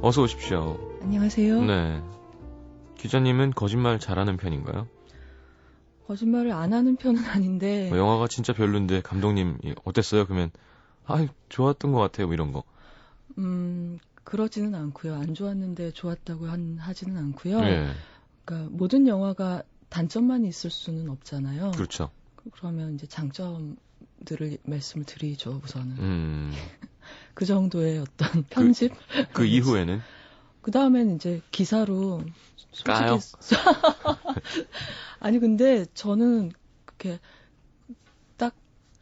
어서 오십시오. 안녕하세요. 네. 기자님은 거짓말 잘하는 편인가요? 거짓말을 안 하는 편은 아닌데. 뭐 영화가 진짜 별론데 감독님 어땠어요? 그러면 좋았던 것 같아요. 뭐 이런 거. 그러지는 않고요. 안 좋았는데 좋았다고 하지는 않고요. 네. 그러니까 모든 영화가 단점만 있을 수는 없잖아요. 그렇죠. 그러면 이제 장점들을 말씀을 드리죠. 우선은. 그 정도의 어떤 편집. 그 이후에는? 그 다음엔 이제 기사로. 까요? 아니 근데 저는 그렇게 딱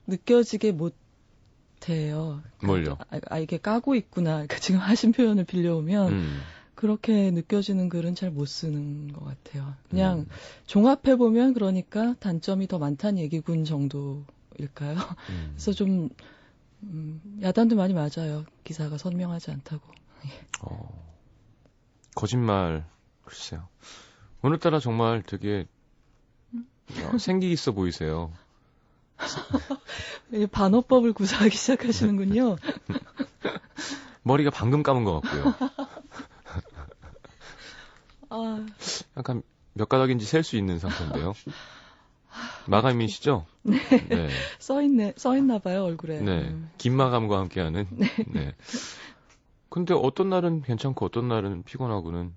느껴지게 못해요. 뭘요? 이게 까고 있구나. 그러니까 지금 하신 표현을 빌려오면 그렇게 느껴지는 글은 잘 못 쓰는 것 같아요. 그냥 종합해 보면 그러니까 단점이 더 많다는 얘기군 정도일까요? 그래서 좀 야단도 많이 맞아요. 기사가 선명하지 않다고. 거짓말 글쎄요. 오늘따라 정말 되게 생기 있어 보이세요. 반어법을 구사하기 시작하시는군요. 머리가 방금 감은 것 같고요. 약간 몇 가닥인지 셀 수 있는 상태인데요. 마감이시죠? 네. 네. 써있나 봐요, 얼굴에. 네. 긴 마감과 함께하는. 네. 네. 근데 어떤 날은 괜찮고 어떤 날은 피곤하고는.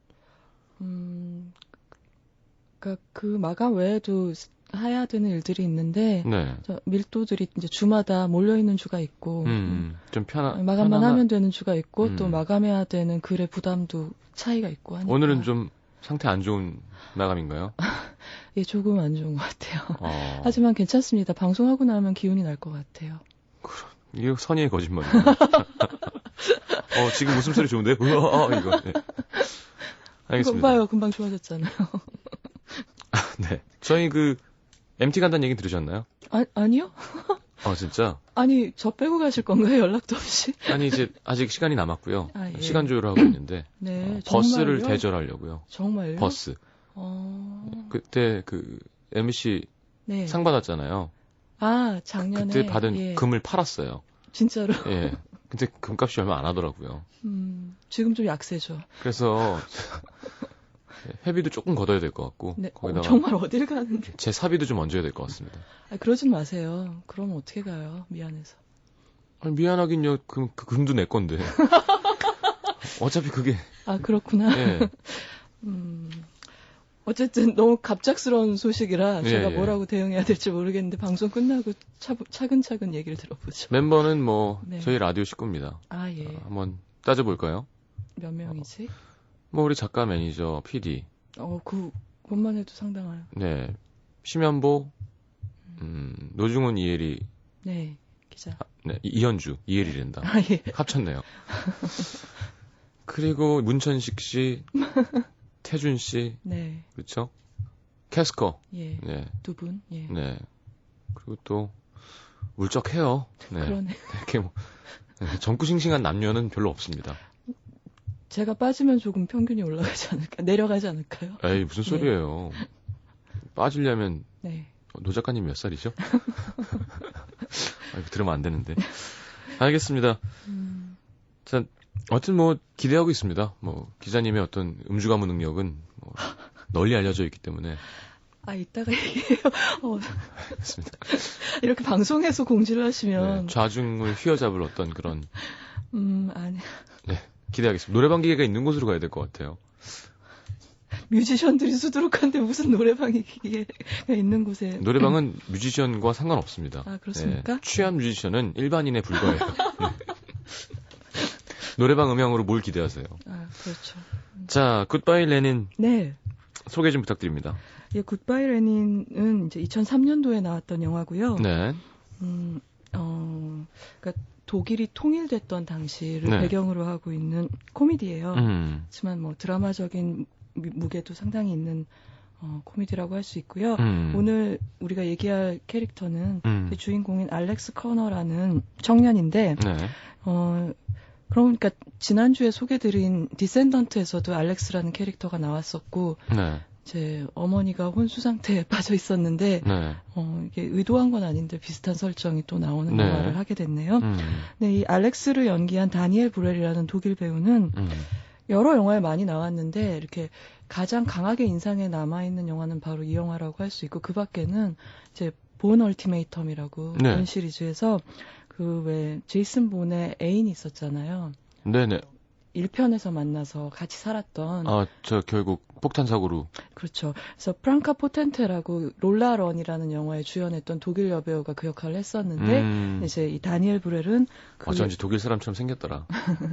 그러니까 그 마감 외에도 해야 되는 일들이 있는데 네. 밀도들이 이제 주마다 몰려 있는 주가 있고 좀 마감만 하면 되는 주가 있고 또 마감해야 되는 글의 부담도 차이가 있고 하니까. 오늘은 좀 상태 안 좋은 마감인가요? 예, 조금 안 좋은 것 같아요. 하지만 괜찮습니다. 방송하고 나면 기운이 날 것 같아요. 이게 선의의 거짓말이에요. 지금 웃음소리 좋은데? 이거. 네. 알겠습니다. 봐요. 금방 좋아졌잖아요. 네. 저희 MT 간다는 얘기 들으셨나요? 아니요. 진짜? 아니, 저 빼고 가실 건가요? 연락도 없이? 아니, 이제 아직 시간이 남았고요. 예. 시간 조율을 하고 있는데. 네, 버스를 정말요? 대절하려고요. 정말요? 버스. 그때 MBC 네. 상 받았잖아요. 작년에. 그때 받은 금을 팔았어요. 진짜로? 예. 근데 금값이 얼마 안 하더라고요. 지금 좀 약세죠. 그래서 회비도 조금 걷어야 될 것 같고. 네. 거기다가 정말 어딜 가는데. 제 사비도 좀 얹어야 될 것 같습니다. 그러진 마세요. 그러면 어떻게 가요? 미안해서. 미안하긴요. 그 금도 내 건데. 어차피 그게. 그렇구나. 예. 어쨌든 너무 갑작스러운 소식이라 제가 예. 뭐라고 대응해야 될지 모르겠는데 방송 끝나고 차근차근 얘기를 들어보죠. 멤버는 네. 저희 라디오 식구입니다. 예. 한번 따져볼까요? 몇 명이지? 우리 작가, 매니저, PD. 그것만 해도 상당해요. 네. 심연보, 노중훈, 이혜리. 네, 기자. 네, 이현주, 이혜리랜다. 예. 합쳤네요. 그리고 문천식 씨, 태준 씨. 네. 그렇죠? 캐스커. 예. 네. 두 분. 예. 네. 그리고 또 울적해요. 네. 그러네. 이렇게 젊고싱싱한 남녀는 별로 없습니다. 제가 빠지면 조금 평균이 올라가지 않을까, 내려가지 않을까요? 에이, 무슨 소리예요. 빠지려면 네. 노 작가님 몇 살이죠? 들으면 안 되는데. 알겠습니다. 자, 어쨌든 기대하고 있습니다. 기자님의 어떤 음주 가무 능력은 널리 알려져 있기 때문에. 이따가 얘기해요. 알겠습니다. 이렇게 방송에서 공지를 하시면. 네, 좌중을 휘어잡을 어떤 그런. 아니. 네, 기대하겠습니다. 노래방 기계가 있는 곳으로 가야 될 것 같아요. 뮤지션들이 수두룩한데 무슨 노래방 기계가 있는 곳에. 노래방은 뮤지션과 상관없습니다. 그렇습니까? 네, 취한 뮤지션은 일반인에 불과해요. 노래방 음향으로 뭘 기대하세요? 그렇죠. 자, 굿바이 레닌. 네. 소개 좀 부탁드립니다. 예, 굿바이 레닌은 이제 2003년도에 나왔던 영화고요. 네. 그러니까 독일이 통일됐던 당시를 네. 배경으로 하고 있는 코미디예요. 하지만 드라마적인 무게도 상당히 있는 코미디라고 할 수 있고요. 오늘 우리가 얘기할 캐릭터는 그 주인공인 알렉스 커너라는 청년인데, 네. 그러니까 지난주에 소개드린 디센던트에서도 알렉스라는 캐릭터가 나왔었고, 네. 제 어머니가 혼수 상태에 빠져 있었는데, 네. 이게 의도한 건 아닌데 비슷한 설정이 또 나오는 네. 영화를 하게 됐네요. 네, 이 알렉스를 연기한 다니엘 브렐이라는 독일 배우는 여러 영화에 많이 나왔는데 이렇게 가장 강하게 인상에 남아있는 영화는 바로 이 영화라고 할 수 있고 그 밖에는 이제 본 얼티메이텀이라고 네. 본 시리즈에서 그 왜 제이슨 본의 애인이 있었잖아요. 네네. 1편에서 만나서 같이 살았던. 저 결국 폭탄 사고로. 그렇죠. 그래서 프랑카 포텐테라고 롤라런이라는 영화에 주연했던 독일 여배우가 그 역할을 했었는데 이제 이 다니엘 브렐은 어쩐지 독일 사람처럼 생겼더라.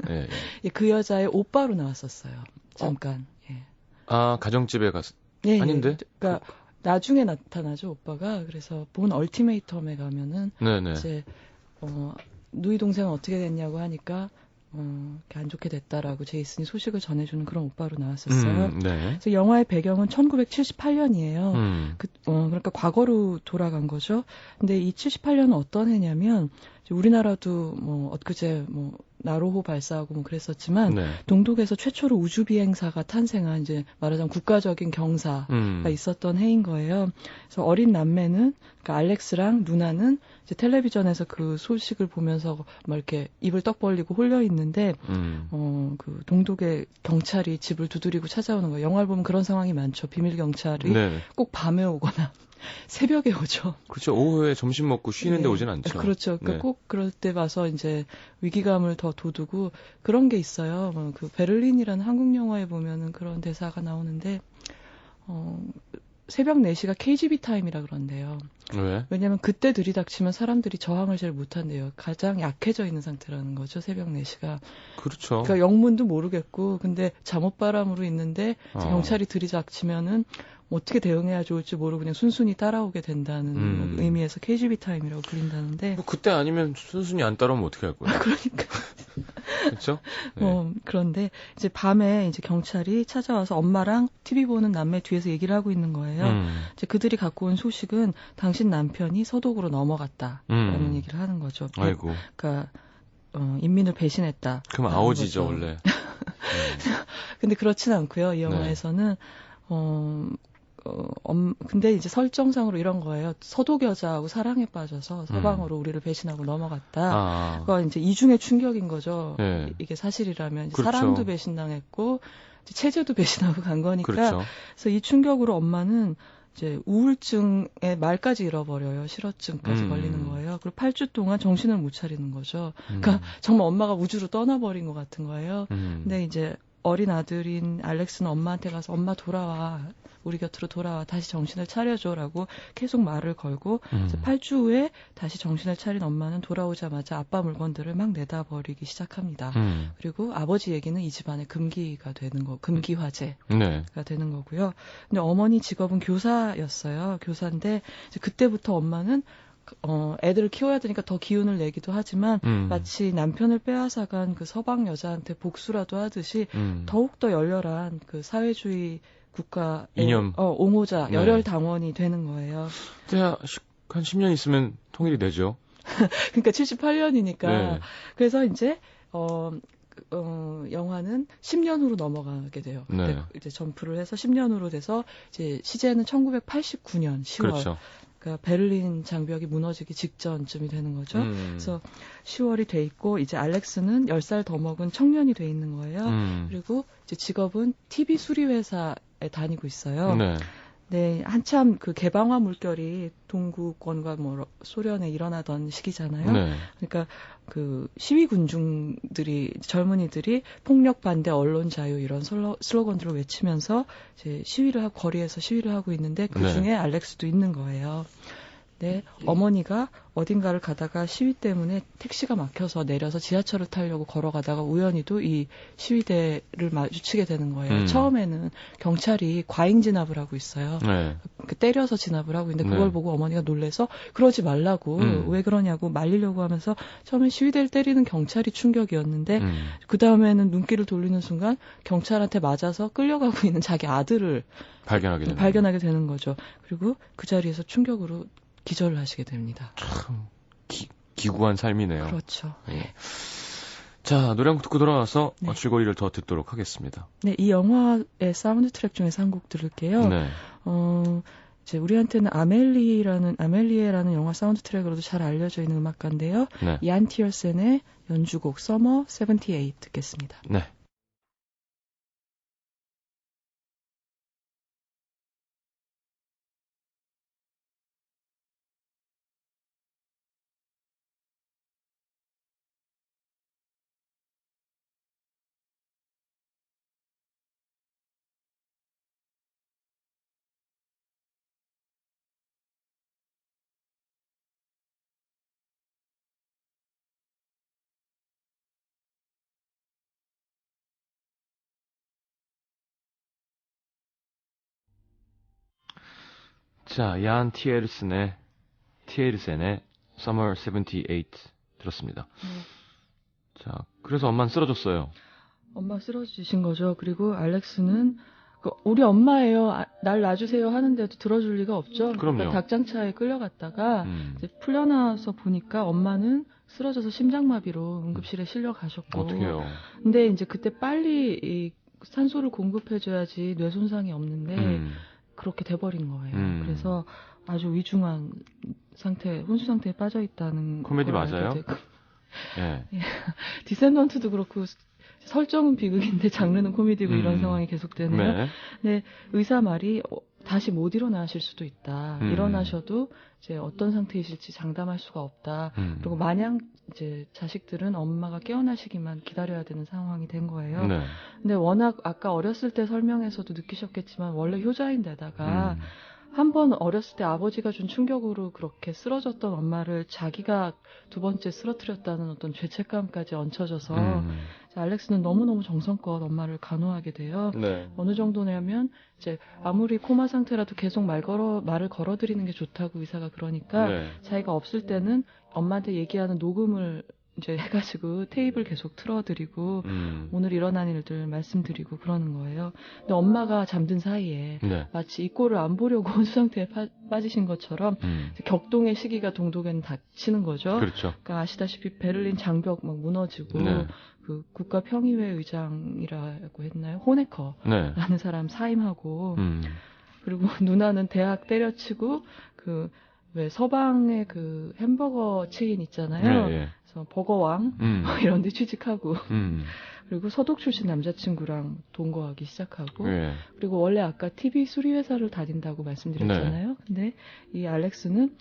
예, 예. 그 여자의 오빠로 나왔었어요. 잠깐. 예. 가정집에 갔. 예, 아닌데? 그러니까 나중에 나타나죠 오빠가. 그래서 본 얼티메이텀에 가면은 네네. 이제 누이 동생은 어떻게 됐냐고 하니까. 이렇게 안 좋게 됐다라고 제이슨이 소식을 전해주는 그런 오빠로 나왔었어요. 네. 그래서 영화의 배경은 1978년이에요. 그러니까 과거로 돌아간 거죠. 근데 이 78년은 어떤 해냐면 우리나라도 뭐 엊그제 뭐 나로호 발사하고 뭐 그랬었지만 네. 동독에서 최초로 우주 비행사가 탄생한 이제 말하자면 국가적인 경사가 있었던 해인 거예요. 그래서 어린 남매는 그러니까 알렉스랑 누나는 이제 텔레비전에서 그 소식을 보면서 막 이렇게 입을 떡 벌리고 홀려 있는데 그 동독의 경찰이 집을 두드리고 찾아오는 거예요. 영화를 보면 그런 상황이 많죠. 비밀 경찰이 네. 꼭 밤에 오거나 새벽에 오죠. 그렇죠. 오후에 점심 먹고 쉬는데 네. 오진 않죠. 그렇죠. 그러니까 네. 꼭 그럴 때 와서 이제 위기감을 더 돋우고 그런 게 있어요. 그 베를린이라는 한국 영화에 보면은 그런 대사가 나오는데 새벽 4시가 KGB 타임이라 그런데요. 왜? 왜냐하면 그때 들이닥치면 사람들이 저항을 잘 못한대요. 가장 약해져 있는 상태라는 거죠. 새벽 4시가. 그렇죠. 그러니까 영문도 모르겠고 근데 잠옷바람으로 있는데 경찰이 들이닥치면은 어떻게 대응해야 좋을지 모르고 그냥 순순히 따라오게 된다는 의미에서 KGB 타임이라고 불린다는데. 뭐 그때 아니면 순순히 안 따라오면 어떻게 할 거예요? 그러니까. 그렇죠? 네. 그런데 이제 밤에 이제 경찰이 찾아와서 엄마랑 TV 보는 남매 뒤에서 얘기를 하고 있는 거예요. 이제 그들이 갖고 온 소식은 당신 남편이 서독으로 넘어갔다라는 얘기를 하는 거죠. 아이고. 그러니까 인민을 배신했다. 그럼 아오지죠 원래. 근데 그렇진 않고요. 이 영화에서는 근데 이제 설정상으로 이런 거예요. 서독 여자하고 사랑에 빠져서 서방으로 우리를 배신하고 넘어갔다. 그거 이제 이중의 충격인 거죠. 네. 이게 사실이라면 그렇죠. 사랑도 배신당했고 체제도 배신하고 간 거니까. 그렇죠. 그래서 이 충격으로 엄마는 이제 우울증의 말까지 잃어버려요. 실어증까지 걸리는 거예요. 그리고 8주 동안 정신을 못 차리는 거죠. 그러니까 정말 엄마가 우주로 떠나버린 것 같은 거예요. 근데 이제 어린 아들인 알렉스는 엄마한테 가서 엄마 돌아와. 우리 곁으로 돌아와. 다시 정신을 차려줘라고 계속 말을 걸고 8주 후에 다시 정신을 차린 엄마는 돌아오자마자 아빠 물건들을 막 내다 버리기 시작합니다. 그리고 아버지 얘기는 이 집안의 금기가 되는 거, 금기 화제가 네. 되는 거고요. 근데 어머니 직업은 교사였어요. 교사인데 이제 그때부터 엄마는 애들을 키워야 되니까 더 기운을 내기도 하지만 마치 남편을 빼앗아간 그 서방 여자한테 복수라도 하듯이 더욱더 열렬한 그 사회주의 국가의 이념. 옹호자, 네. 열혈 당원이 되는 거예요. 한 10년 있으면 통일이 되죠. 그러니까 78년이니까. 네. 그래서 이제 영화는 10년 후로 넘어가게 돼요. 네. 이제 점프를 해서 10년 후로 돼서 이제 시제는 1989년 10월. 그렇죠. 그러니까 베를린 장벽이 무너지기 직전쯤이 되는 거죠. 그래서 10월이 돼 있고 이제 알렉스는 10살 더 먹은 청년이 돼 있는 거예요. 그리고 이제 직업은 TV 수리 회사에 다니고 있어요. 네. 네, 한참 그 개방화 물결이 동구권과 뭐 소련에 일어나던 시기잖아요. 네. 그러니까 그 시위 군중들이 젊은이들이 폭력 반대 언론 자유 이런 슬로건들을 외치면서 이제 시위를 하고 거리에서 시위를 하고 있는데 그 중에 네. 알렉스도 있는 거예요. 네, 어머니가 어딘가를 가다가 시위 때문에 택시가 막혀서 내려서 지하철을 타려고 걸어가다가 우연히도 이 시위대를 마주치게 되는 거예요. 처음에는 경찰이 과잉 진압을 하고 있어요. 네. 때려서 진압을 하고 있는데 그걸 네. 보고 어머니가 놀래서 그러지 말라고 왜 그러냐고 말리려고 하면서 처음에 시위대를 때리는 경찰이 충격이었는데 그 다음에는 눈길을 돌리는 순간 경찰한테 맞아서 끌려가고 있는 자기 아들을 발견하게 되는 거죠. 그리고 그 자리에서 충격으로 기절을 하시게 됩니다. 참 기구한 삶이네요. 그렇죠. 네. 자, 노래 한 곡 듣고 돌아와서 네. 줄거리를 더 듣도록 하겠습니다. 네, 이 영화의 사운드 트랙 중에서 한 곡 들을게요. 네. 이제 우리한테는 아멜리에라는 영화 사운드 트랙으로도 잘 알려져 있는 음악가인데요. 네. 이안 티어센의 연주곡 서머 78 듣겠습니다. 네. 자, 얀 티에르센의 Summer 78 들었습니다. 자, 그래서 엄마는 쓰러졌어요. 엄마 쓰러지신 거죠. 그리고 알렉스는 우리 엄마예요. 날 놔주세요 하는데도 들어줄 리가 없죠. 그럼요. 그러니까 닭장차에 끌려갔다가 이제 풀려나서 보니까 엄마는 쓰러져서 심장마비로 응급실에 실려 가셨고. 어떡해요. 근데 이제 그때 빨리 이 산소를 공급해줘야지 뇌 손상이 없는데 그렇게 돼버린 거예요. 그래서 아주 위중한 상태, 혼수 상태에 빠져 있다는. 코미디 맞아요? 예. 디센던트도 그렇고. 설정은 비극인데 장르는 코미디고 이런 상황이 계속되네요. 네. 근데 의사 말이 다시 못 일어나실 수도 있다. 일어나셔도 이제 어떤 상태이실지 장담할 수가 없다. 그리고 마냥 이제 자식들은 엄마가 깨어나시기만 기다려야 되는 상황이 된 거예요. 네. 근데 워낙 아까 어렸을 때 설명에서도 느끼셨겠지만 원래 효자인데다가 한 번 어렸을 때 아버지가 준 충격으로 그렇게 쓰러졌던 엄마를 자기가 두 번째 쓰러뜨렸다는 어떤 죄책감까지 얹혀져서 알렉스는 너무너무 정성껏 엄마를 간호하게 돼요. 네. 어느 정도냐면 이제 아무리 코마 상태라도 계속 말을 걸어드리는 게 좋다고 의사가 그러니까 네. 자기가 없을 때는 엄마한테 얘기하는 녹음을 이제 해가지고 테이프를 계속 틀어드리고 오늘 일어난 일들 말씀드리고 그러는 거예요. 근데 엄마가 잠든 사이에 네. 마치 이 꼴을 안 보려고 혼수 상태에 빠지신 것처럼 격동의 시기가 동독에는 닥치는 거죠. 그렇죠. 그러니까 아시다시피 베를린 장벽 막 무너지고 네. 그 국가평의회 의장이라고 했나요? 호네커라는 네. 사람 사임하고 그리고 누나는 대학 때려치고 왜 서방의 그 햄버거 체인 있잖아요. 네, 네. 그래서 버거왕 이런 데 취직하고 그리고 서독 출신 남자친구랑 동거하기 시작하고 네. 그리고 원래 아까 TV 수리회사를 다닌다고 말씀드렸잖아요. 네. 근데 이 알렉스는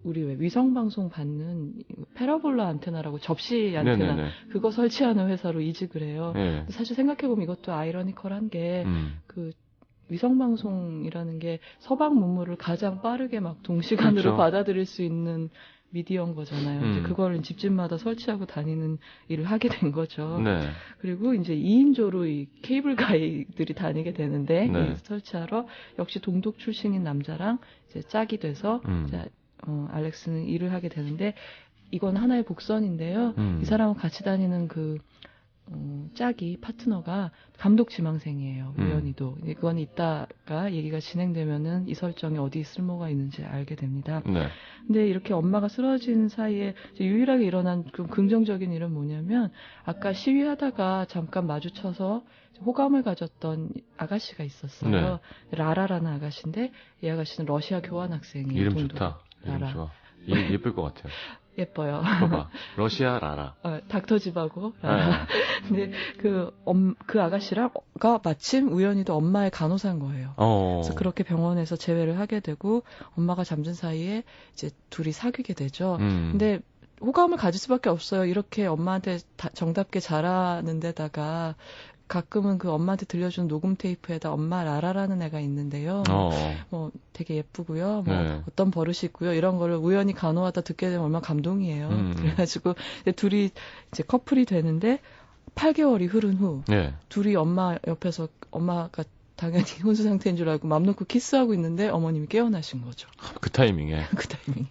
우리 왜 위성방송 받는 패러볼라 안테나라고 접시 안테나 네네네. 그거 설치하는 회사로 이직을 해요. 네. 사실 생각해보면 이것도 아이러니컬한 게 위성방송이라는 게 서방 문물을 가장 빠르게 막 동시간으로 그렇죠. 받아들일 수 있는 미디어인 거잖아요. 이제 그걸 집집마다 설치하고 다니는 일을 하게 된 거죠. 네. 그리고 이제 2인조로 이 케이블 가이들이 다니게 되는데 네. 이 설치하러 역시 동독 출신인 남자랑 이제 짝이 돼서 이제 알렉스는 일을 하게 되는데 이건 하나의 복선인데요. 이 사람은 같이 다니는 짝이 파트너가 감독 지망생이에요. 우연히도. 이건 이따가 얘기가 진행되면은 이 설정에 어디 쓸모가 있는지 알게 됩니다. 네. 근데 이렇게 엄마가 쓰러진 사이에 유일하게 일어난 좀 긍정적인 일은 뭐냐면 아까 시위하다가 잠깐 마주쳐서 호감을 가졌던 아가씨가 있었어요. 네. 라라라는 아가씨인데 이 아가씨는 러시아 교환학생이에요. 이름 동독. 좋다. 이름 라라. 좋아. 이름 예쁠 것 같아요. 예뻐요. 봐봐. 러시아 라라. 닥터집하고 라라. 근데 그 아가씨가 마침 우연히도 엄마의 간호사인 거예요. 그래서 그렇게 병원에서 재회를 하게 되고 엄마가 잠든 사이에 이제 둘이 사귀게 되죠. 근데 호감을 가질 수밖에 없어요. 이렇게 엄마한테 정답게 잘하는 데다가 가끔은 그 엄마한테 들려주는 녹음 테이프에다 엄마 라라라는 애가 있는데요. 뭐 되게 예쁘고요. 뭐 네. 어떤 버릇이 있고요. 이런 거를 우연히 간호하다 듣게 되면 얼마나 감동이에요. 그래가지고 둘이 이제 커플이 되는데 8개월이 흐른 후 네. 둘이 엄마 옆에서 엄마가 당연히 혼수 상태인 줄 알고 맘 놓고 키스하고 있는데 어머님이 깨어나신 거죠. 그 타이밍에. 그 타이밍.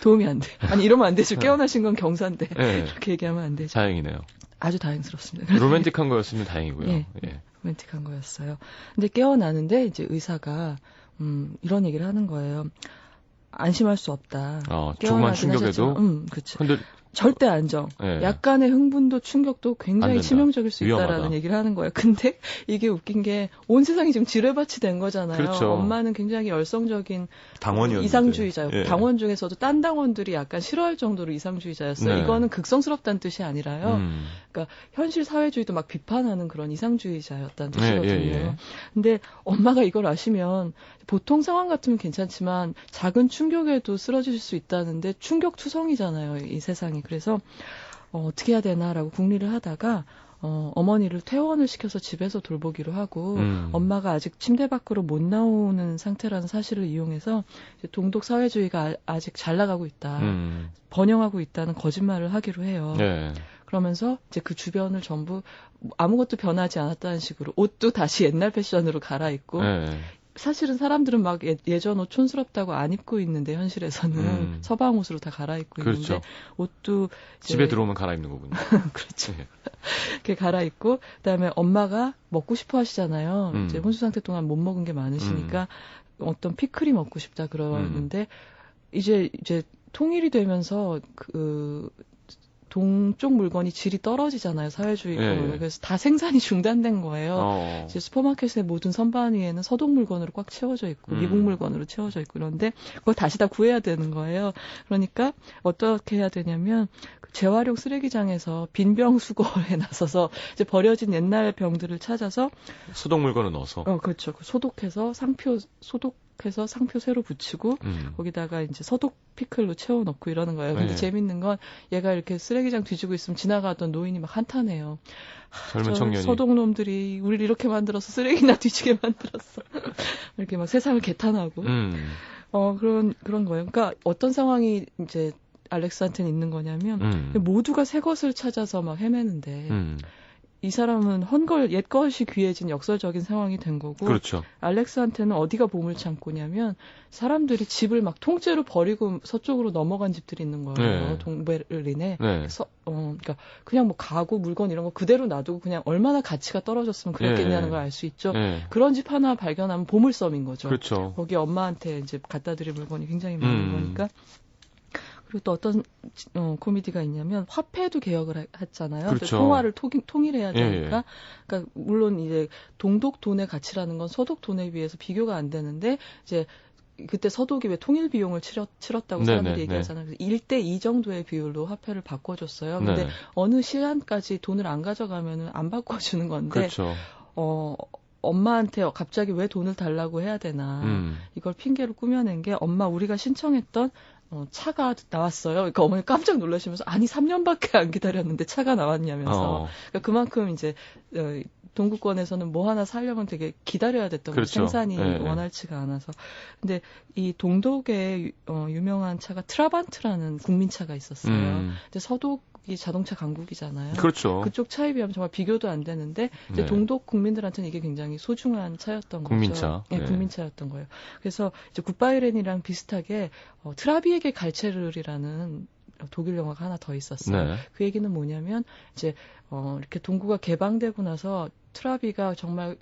도움이 안 돼. 아니 이러면 안 되죠. 깨어나신 건 경사인데. 네. 그렇게 얘기하면 안 되죠. 다행이네요. 아주 다행스럽습니다. 로맨틱한 거였으면 다행이고요. 예, 예. 로맨틱한 거였어요. 근데 깨어나는데 이제 의사가 이런 얘기를 하는 거예요. 안심할 수 없다. 조그만 충격에도 그렇죠. 근데 절대 안정. 예. 약간의 흥분도 충격도 굉장히 치명적일 수 위험하다. 있다라는 얘기를 하는 거예요. 근데 이게 웃긴 게 온 세상이 지금 지뢰밭이 된 거잖아요. 그렇죠. 엄마는 굉장히 열성적인 당원이었는데. 이상주의자였고 예. 당원 중에서도 딴 당원들이 약간 싫어할 정도로 이상주의자였어요. 네. 이거는 극성스럽다는 뜻이 아니라요. 그러니까 현실 사회주의도 막 비판하는 그런 이상주의자였다는 뜻이거든요. 예. 근데 엄마가 이걸 아시면 보통 상황 같으면 괜찮지만 작은 충격에도 쓰러질 수 있다는데 충격투성이잖아요. 이 세상이. 그래서 어떻게 해야 되나라고 궁리를 하다가 어머니를 퇴원을 시켜서 집에서 돌보기로 하고 엄마가 아직 침대 밖으로 못 나오는 상태라는 사실을 이용해서 이제 동독 사회주의가 아직 잘 나가고 있다. 번영하고 있다는 거짓말을 하기로 해요. 네. 그러면서 이제 그 주변을 전부 아무것도 변하지 않았다는 식으로 옷도 다시 옛날 패션으로 갈아입고 네. 사실은 사람들은 막 예전 옷 촌스럽다고 안 입고 있는데 현실에서는 서방 옷으로 다 갈아입고 그렇죠. 있는데 옷도 집에 들어오면 갈아입는 거군요. 그렇죠. 이렇게 갈아입고 그다음에 엄마가 먹고 싶어 하시잖아요. 이제 혼수 상태 동안 못 먹은 게 많으시니까 어떤 피클이 먹고 싶다 그러는데 이제 통일이 되면서 그 동쪽 물건이 질이 떨어지잖아요. 사회주의권으로. 그래서 다 생산이 중단된 거예요. 이제 슈퍼마켓의 모든 선반 위에는 서독 물건으로 꽉 채워져 있고 미국 물건으로 채워져 있고 그런데 그걸 다시 다 구해야 되는 거예요. 그러니까 어떻게 해야 되냐면 재활용 쓰레기장에서 빈병 수거에 나서서 이제 버려진 옛날 병들을 찾아서 소독 물건을 넣어서 그렇죠. 소독해서 상표 새로 붙이고 거기다가 이제 서독 피클로 채워 넣고 이러는 거예요. 근데 재밌는 건 얘가 이렇게 쓰레기장 뒤지고 있으면 지나가던 노인이 막 한탄해요. 젊은 청년이 서독놈들이 우리를 이렇게 만들어서 쓰레기나 뒤지게 만들었어. 이렇게 막 세상을 개탄하고 그런 거예요. 그러니까 어떤 상황이 이제 알렉스한테는 있는 거냐면 모두가 새 것을 찾아서 막 헤매는데 이 사람은 옛 것이 귀해진 역설적인 상황이 된 거고 그렇죠. 알렉스한테는 어디가 보물창고냐면 사람들이 집을 막 통째로 버리고 서쪽으로 넘어간 집들이 있는 거예요. 동베를린에. 그러니까 그냥 뭐 가구, 물건 이런 거 그대로 놔두고 그냥 얼마나 가치가 떨어졌으면 그랬겠냐는 걸 알 수 있죠. 그런 집 하나 발견하면 보물섬인 거죠. 그렇죠. 거기 엄마한테 이제 갖다 드릴 물건이 굉장히 많은 거니까. 그리고 또 어떤 코미디가 있냐면 화폐도 개혁을 했잖아요. 그렇죠. 통화를 통일해야 되니까. 그러니까 물론 이제 동독 돈의 가치라는 건 서독 돈에 비해서 비교가 안 되는데 이제 그때 서독이 왜 통일 비용을 치렀다고 사람들이 얘기하잖아요. 그래서 1대2 정도의 비율로 화폐를 바꿔줬어요. 근데 어느 시간까지 돈을 안 가져가면은 안 바꿔주는 건데. 그렇죠. 엄마한테 갑자기 왜 돈을 달라고 해야 되나. 이걸 핑계로 꾸며낸 게 엄마 우리가 신청했던 차가 나왔어요. 그러니까 어머니 깜짝 놀라시면서 아니 3년밖에 안 기다렸는데 차가 나왔냐면서 그러니까 그만큼 이제 동구권에서는 뭐 하나 사려면 되게 기다려야 됐던 거죠. 생산이 원활치가 않아서. 근데 이 동독의 유명한 차가 트라반트라는 국민차가 있었어요. 근데 서독이 자동차 강국이잖아요. 그렇죠. 그쪽 차에 비하면 정말 비교도 안 되는데 이제 동독 국민들한테는 이게 굉장히 소중한 차였던 국민차. 거죠. 국민차였던 거예요. 그래서 이제 굿바이렌이랑 비슷하게 트라비에게 갈채를이라는 독일 영화가 하나 더 있었어요. 그 얘기는 뭐냐면 이제 이렇게 동구가 개방되고 나서 트라비가 정말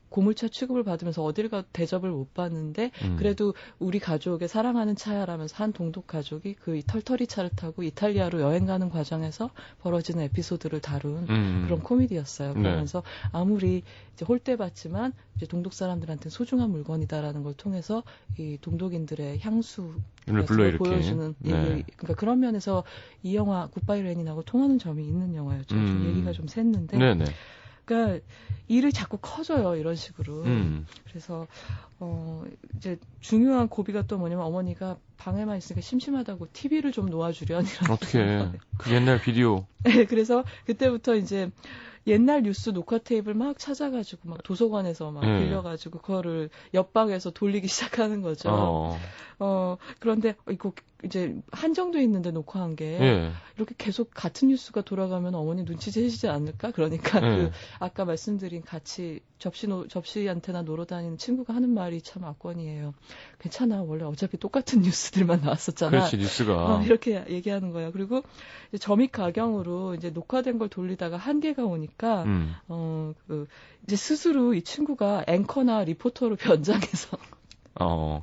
고물차 취급을 받으면서 어딜 가도 대접을 못 받는데 그래도 우리 가족의 사랑하는 차야라면서 한 동독 가족이 그 털터리 차를 타고 이탈리아로 여행 가는 과정에서 벌어지는 에피소드를 다룬 그런 코미디였어요. 그러면서 아무리 이제 홀대받지만 이제 동독 사람들한테는 소중한 물건이다라는 걸 통해서 이 동독인들의 향수를 보여주는 그러니까 그런 면에서 이 영화 굿바이 레닌하고 통하는 점이 있는 영화였죠. 좀 얘기가 좀 샜는데. 그러니까 일을 자꾸 커져요 이런 식으로. 그래서 이제 중요한 고비가 또 뭐냐면 어머니가 방에만 있으니까 심심하다고 TV를 좀 놓아주련 이런. 어떻게? 그 옛날 비디오. 네, 그래서 그때부터 이제 옛날 뉴스 녹화 테이프를 막 찾아가지고 막 도서관에서 막 빌려가지고 그거를 옆방에서 돌리기 시작하는 거죠. 그런데 이거 이제 한정돼 있는데 녹화한 게 이렇게 계속 같은 뉴스가 돌아가면 어머니 눈치채시지 않을까? 그러니까 그 아까 말씀드린 같이 접시한테나 놀러 다니는 친구가 하는 말이 참 압권이에요. 괜찮아. 원래 어차피 똑같은 뉴스들만 나왔었잖아. 그렇지, 뉴스가. 이렇게 얘기하는 거야. 그리고 이제 점입 가경으로 이제 녹화된 걸 돌리다가 한계가 오니까 이제 스스로 이 친구가 앵커나 리포터로 변장해서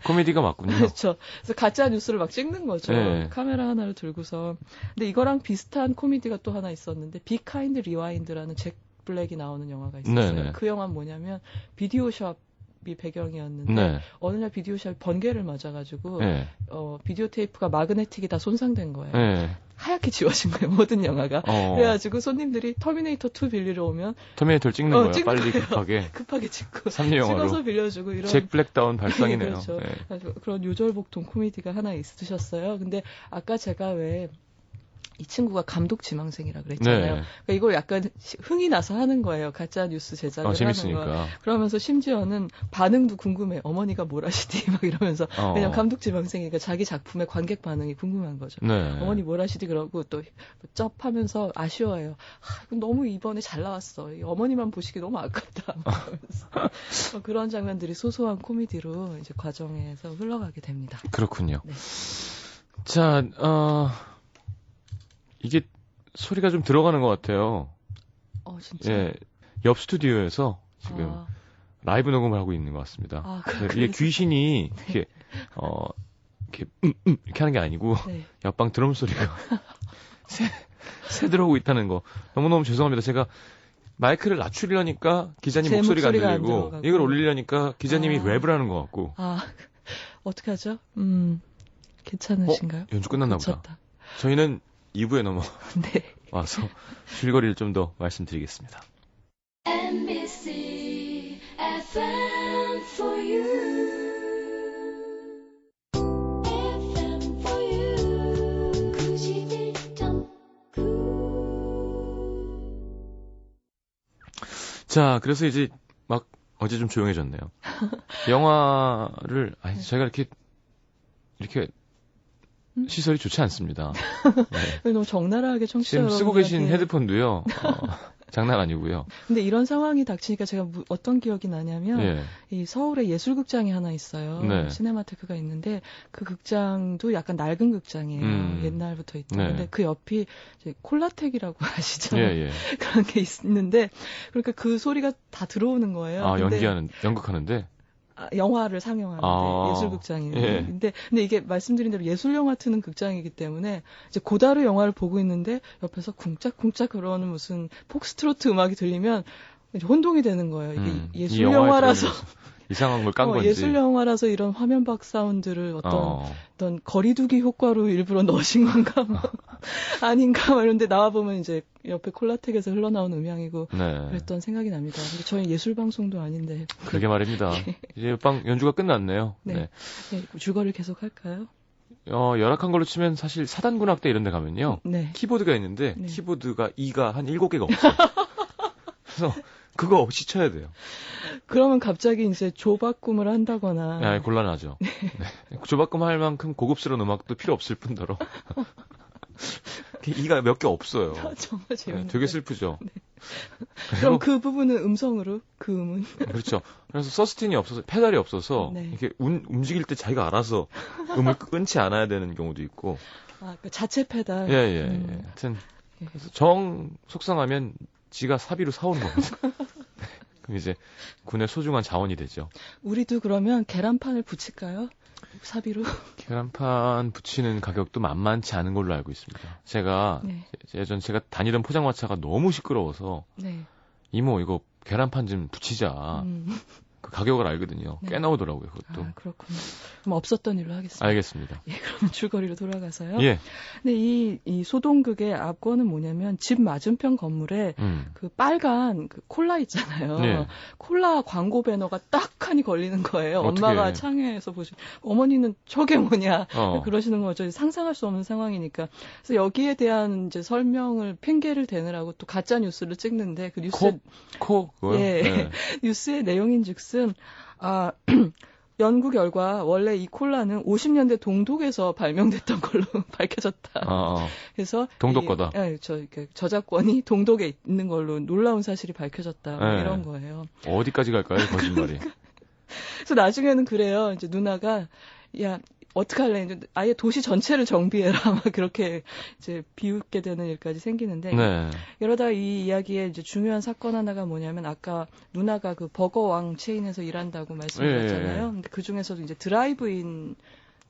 코미디가 맞군요. 그렇죠. 그래서 가짜 뉴스를 막 찍는 거죠. 카메라 하나를 들고서. 근데 이거랑 비슷한 코미디가 또 하나 있었는데 비카인드 리와인드라는 잭 블랙이 나오는 영화가 있었어요. 그 영화는 뭐냐면 비디오숍이 배경이었는데 어느 날 비디오숍이 번개를 맞아가지고 비디오 테이프가 마그네틱이 다 손상된 거예요. 하얗게 지워진 거예요, 모든 영화가. 그래가지고 손님들이 터미네이터 2 빌리러 오면 터미네이터를 찍는 거예요, 빨리 거예요. 급하게 찍고 3리 영화로 찍어서 빌려주고 이런 잭 블랙다운 발상이네요. 그렇죠. 그런 요절복통 코미디가 하나 있으셨어요. 근데 아까 제가 왜 이 친구가 감독 지망생이라 그랬잖아요. 네. 그러니까 이걸 약간 흥이 나서 하는 거예요. 가짜 뉴스 제작을 재밌으니까. 하는 거. 그러면서 심지어는 반응도 궁금해. 어머니가 뭘 하시디 막 이러면서 왜냐면 감독 지망생이니까 자기 작품의 관객 반응이 궁금한 거죠. 네. 어머니 뭘 하시디 그러고 또 쩝하면서 아쉬워해요. 너무 이번에 잘 나왔어. 어머니만 보시기 너무 아깝다. 그런 장면들이 소소한 코미디로 이제 과정에서 흘러가게 됩니다. 그렇군요. 네. 자, 이게 소리가 좀 들어가는 것 같아요. 진짜? 예, 옆 스튜디오에서 지금 라이브 녹음을 하고 있는 것 같습니다. 이게 귀신이 네. 이렇게 하는 게 아니고 네. 옆방 드럼 소리가 새 들어오고 있다는 거 너무너무 죄송합니다. 제가 마이크를 낮추려니까 기자님 목소리가 안 들리고 이걸 올리려니까 기자님이 랩을 하는 것 같고. 어떻게 하죠? 괜찮으신가요? 연주 끝났나 보다. 저희는 2부에 넘어 네. 와서 줄거리를 좀 더 말씀드리겠습니다. MBC FM for you. FM for you. 91.9. 자, 그래서 이제 막 어제 좀 조용해졌네요. 영화를 저희가 이렇게 시설이 좋지 않습니다. 네. 너무 적나라하게 청취자 지금 쓰고 계신 헤드폰도요. 장난 아니고요. 근데 이런 상황이 닥치니까 제가 어떤 기억이 나냐면 네. 이 서울에 예술극장이 하나 있어요. 네. 시네마테크가 있는데 그 극장도 약간 낡은 극장이에요. 옛날부터 있던. 네. 근데 그 옆이 이제 콜라텍이라고 아시죠? 예. 그런 게 있는데 그러니까 그 소리가 다 들어오는 거예요. 연극하는데? 영화를 상영하는데 예술극장이에요. 예. 근데 이게 말씀드린 대로 예술 영화 트는 극장이기 때문에 이제 고다르 영화를 보고 있는데 옆에서 쿵짝쿵짝 그러는 무슨 폭스트로트 음악이 들리면 이제 혼동이 되는 거예요. 이게 예술 영화라서 이상한 걸 깐 건지. 예술 영화라서 이런 화면박 사운드를 어떤 거리두기 효과로 일부러 넣으신 건가 아닌가 이런데 나와 보면 이제 옆에 콜라텍에서 흘러나온 음향이고 네. 그랬던 생각이 납니다. 근데 저희 예술 방송도 아닌데. 그러게 말입니다. 이제 연주가 끝났네요. 네. 줄거리를 계속 할까요? 열악한 걸로 치면 사실 사단군악대 이런 데 가면요. 네. 키보드가 있는데 키보드가 2가 한 7개가 없어요. 그래서 그거 없이 쳐야 돼요. 그러면 갑자기 이제 조바꿈을 한다거나. 곤란하죠. 네. 조바꿈 할 만큼 고급스러운 음악도 필요 없을 뿐더러. 이가 몇 개 없어요. 정말 재밌네요. 되게 슬프죠. 네. 그럼 그 부분은 음성으로 그 음은. 그렇죠. 그래서 서스틴이 없어서 페달이 없어서 이렇게 움직일 때 자기가 알아서 음을 끊지 않아야 되는 경우도 있고. 그 자체 페달. 예. 하여튼 그래서 속상하면 지가 사비로 사오는 겁니다. 그럼 이제 군의 소중한 자원이 되죠. 우리도 그러면 계란판을 붙일까요? 사비로? 계란판 붙이는 가격도 만만치 않은 걸로 알고 있습니다. 제가 예전 제가 다니던 포장마차가 너무 시끄러워서 이모 이거 계란판 좀 붙이자. 그 가격을 알거든요. 꽤 나오더라고요, 그것도. 그렇군요. 그럼 없었던 일로 하겠습니다. 알겠습니다. 그러면 줄거리로 돌아가서요. 예. 근데 이 소동극의 앞권은 뭐냐면 집 맞은편 건물에 그 빨간 그 콜라 있잖아요. 네. 콜라 광고 배너가 딱 하니 걸리는 거예요. 엄마가 창에서 보시고 어머니는 저게 뭐냐 그러시는 거죠. 상상할 수 없는 상황이니까. 그래서 여기에 대한 이제 설명을 핑계를 대느라고 또 가짜 뉴스를 찍는데 그 뉴스 뉴스의 내용인즉슨 연구 결과 원래 이 콜라는 50년대 동독에서 발명됐던 걸로 밝혀졌다. 그래서 동독 거다. 저작권이 동독에 있는 걸로 놀라운 사실이 밝혀졌다. 이런 거예요. 어디까지 갈까요, 거짓말이? 그래서 나중에는 그래요. 이제 누나가 어떡할래? 이제 아예 도시 전체를 정비해라. 막 그렇게 이제 비웃게 되는 일까지 생기는데. 이러다 이 이야기의 이제 중요한 사건 하나가 뭐냐면 아까 누나가 그 버거왕 체인에서 일한다고 말씀드렸잖아요. 근데 그 중에서도 이제 드라이브인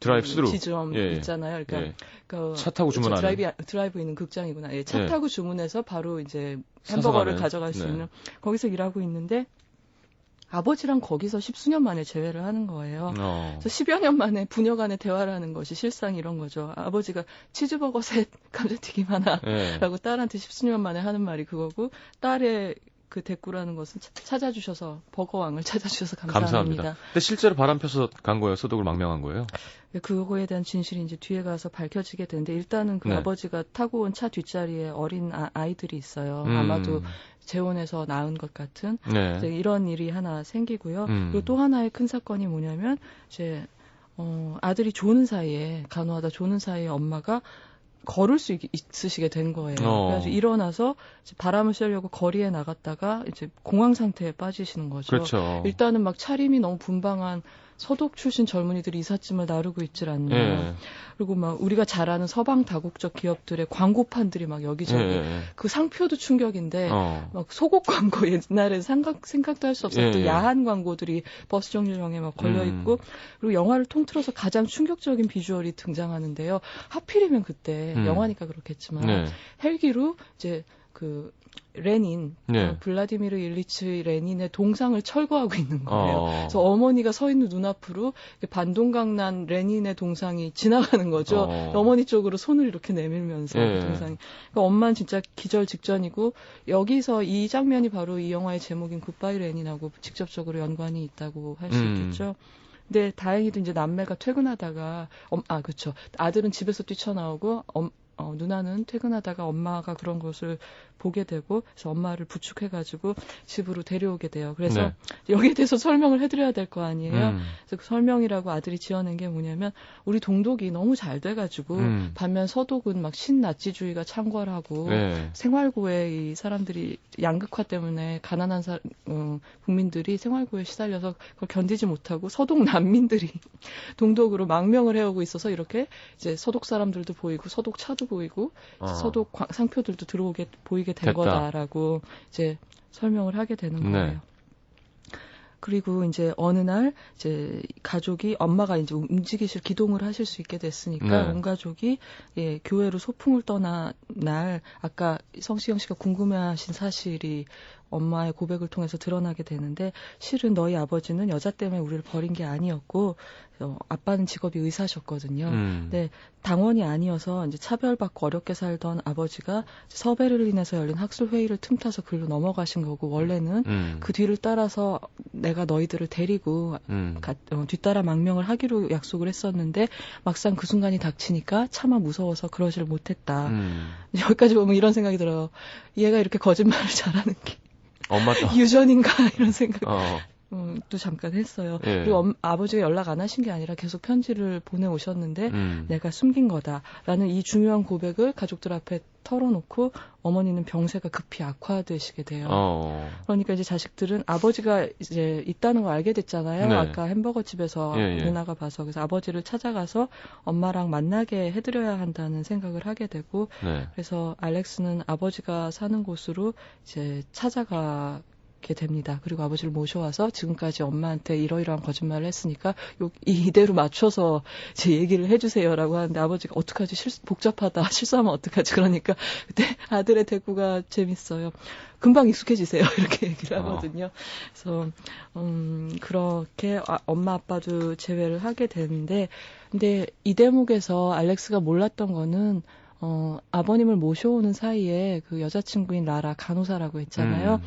드라이브스루 지점 있잖아요. 그러니까 차 타고 주문하는 드라이브인은 극장이구나. 차 타고 주문해서 바로 이제 햄버거를 가져갈 수 있는 거기서 일하고 있는데 아버지랑 거기서 10수년 만에 재회를 하는 거예요. 그래서 10여 년 만에 부녀 간의 대화를 하는 것이 실상 이런 거죠. 아버지가 치즈버거 셋, 감자튀김 하나 라고 딸한테 10수년 만에 하는 말이 그거고 딸의 그 대꾸라는 것은 찾아주셔서 버거왕을 찾아주셔서 감사합니다. 근데 실제로 바람 펴서 간 거예요? 소독을 망명한 거예요? 그거에 대한 진실이 이제 뒤에 가서 밝혀지게 되는데 일단은 그 네. 아버지가 타고 온 차 뒷자리에 어린 아이들이 있어요. 아마도 재혼해서 낳은 것 같은 네. 이런 일이 하나 생기고요. 그리고 또 하나의 큰 사건이 뭐냐면 이제 아들이 조는 사이에 간호하다 조는 사이에 엄마가 걸을 수 있으시게 된 거예요. 그래서 일어나서 이제 바람을 쐬려고 거리에 나갔다가 이제 공황 상태에 빠지시는 거죠. 그렇죠. 일단은 막 차림이 너무 분방한 서독 출신 젊은이들이 이삿짐을 나르고 있질 않나. 예. 그리고 막 우리가 잘 아는 서방 다국적 기업들의 광고판들이 막 여기저기 그 상표도 충격인데 막 속옷 광고 옛날에 생각도 할 수 없었던 야한 광고들이 버스 정류장에 막 걸려 있고 그리고 영화를 통틀어서 가장 충격적인 비주얼이 등장하는데요. 하필이면 그때 영화니까 그렇겠지만 헬기로 이제 그 레닌, 블라디미르 일리치 레닌의 동상을 철거하고 있는 거예요. 그래서 어머니가 서 있는 눈앞으로 반동강난 레닌의 동상이 지나가는 거죠. 어머니 쪽으로 손을 이렇게 내밀면서 그 동상이. 그러니까 엄마는 진짜 기절 직전이고 여기서 이 장면이 바로 이 영화의 제목인 굿바이 레닌하고 직접적으로 연관이 있다고 할 수 있겠죠. 근데 다행히도 이제 남매가 퇴근하다가 그렇죠. 아들은 집에서 뛰쳐나오고 누나는 퇴근하다가 엄마가 그런 것을 보게 되고 그래서 엄마를 부축해가지고 집으로 데려오게 돼요. 그래서 여기에 대해서 설명을 해드려야 될 거 아니에요. 그래서 그 설명이라고 아들이 지어낸 게 뭐냐면 우리 동독이 너무 잘 돼가지고 반면 서독은 막 신나치주의가 창궐하고 생활고에 이 사람들이 양극화 때문에 가난한 국민들이 생활고에 시달려서 그걸 견디지 못하고 서독 난민들이 동독으로 망명을 해오고 있어서 이렇게 이제 서독 사람들도 보이고 서독 차도 보이고 서독 상표들도 보이게 된 거다라고 이제 설명을 하게 되는 거예요. 그리고 이제 어느 날 이제 가족이 엄마가 이제 기동을 하실 수 있게 됐으니까 온 가족이 교회로 소풍을 떠난 날 아까 성시경 씨가 궁금해하신 사실이 엄마의 고백을 통해서 드러나게 되는데 실은 너희 아버지는 여자 때문에 우리를 버린 게 아니었고 아빠는 직업이 의사셨거든요. 근데 당원이 아니어서 이제 차별받고 어렵게 살던 아버지가 서베를린에서 열린 학술 회의를 틈타서 글로 넘어가신 거고 원래는 그 뒤를 따라서 내가 너희들을 데리고 뒤따라 망명을 하기로 약속을 했었는데 막상 그 순간이 닥치니까 차마 무서워서 그러지를 못했다. 여기까지 보면 이런 생각이 들어요. 얘가 이렇게 거짓말을 잘하는 게 유전인가 이런 생각. 또 잠깐 했어요. 그리고 아버지가 연락 안 하신 게 아니라 계속 편지를 보내오셨는데 내가 숨긴 거다라는 이 중요한 고백을 가족들 앞에 털어놓고 어머니는 병세가 급히 악화되시게 돼요. 그러니까 이제 자식들은 아버지가 이제 있다는 걸 알게 됐잖아요. 아까 햄버거 집에서 누나가 봐서 그래서 아버지를 찾아가서 엄마랑 만나게 해드려야 한다는 생각을 하게 되고 그래서 알렉스는 아버지가 사는 곳으로 이제 찾아가게 됩니다. 그리고 아버지를 모셔와서 지금까지 엄마한테 이러이러한 거짓말을 했으니까 이대로 맞춰서 제 얘기를 해주세요라고 하는데 아버지가 어떡하지 복잡하다 실수하면 어떡하지 그러니까 그때 아들의 대꾸가 재밌어요. 금방 익숙해지세요 이렇게 얘기를 하거든요. 그래서 그렇게 엄마 아빠도 재회를 하게 되는데 근데 이 대목에서 알렉스가 몰랐던 거는 아버님을 모셔오는 사이에 그 여자친구인 라라 간호사라고 했잖아요.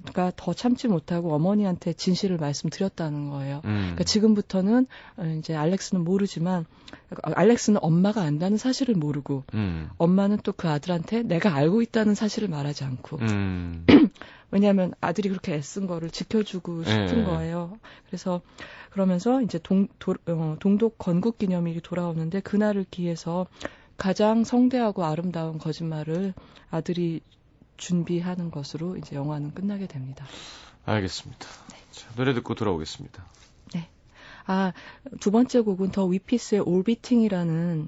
그러니까 더 참지 못하고 어머니한테 진실을 말씀드렸다는 거예요. 그러니까 지금부터는 이제 알렉스는 모르지만 알렉스는 엄마가 안다는 사실을 모르고 엄마는 또 그 아들한테 내가 알고 있다는 사실을 말하지 않고 왜냐하면 아들이 그렇게 애쓴 거를 지켜주고 싶은 거예요. 그래서 그러면서 이제 동독 건국 기념일이 돌아오는데 그날을 기해서 가장 성대하고 아름다운 거짓말을 아들이 준비하는 것으로 이제 영화는 끝나게 됩니다. 알겠습니다. 자, 노래 듣고 돌아오겠습니다. 네. 두 번째 곡은 더 위피스의 올비팅이라는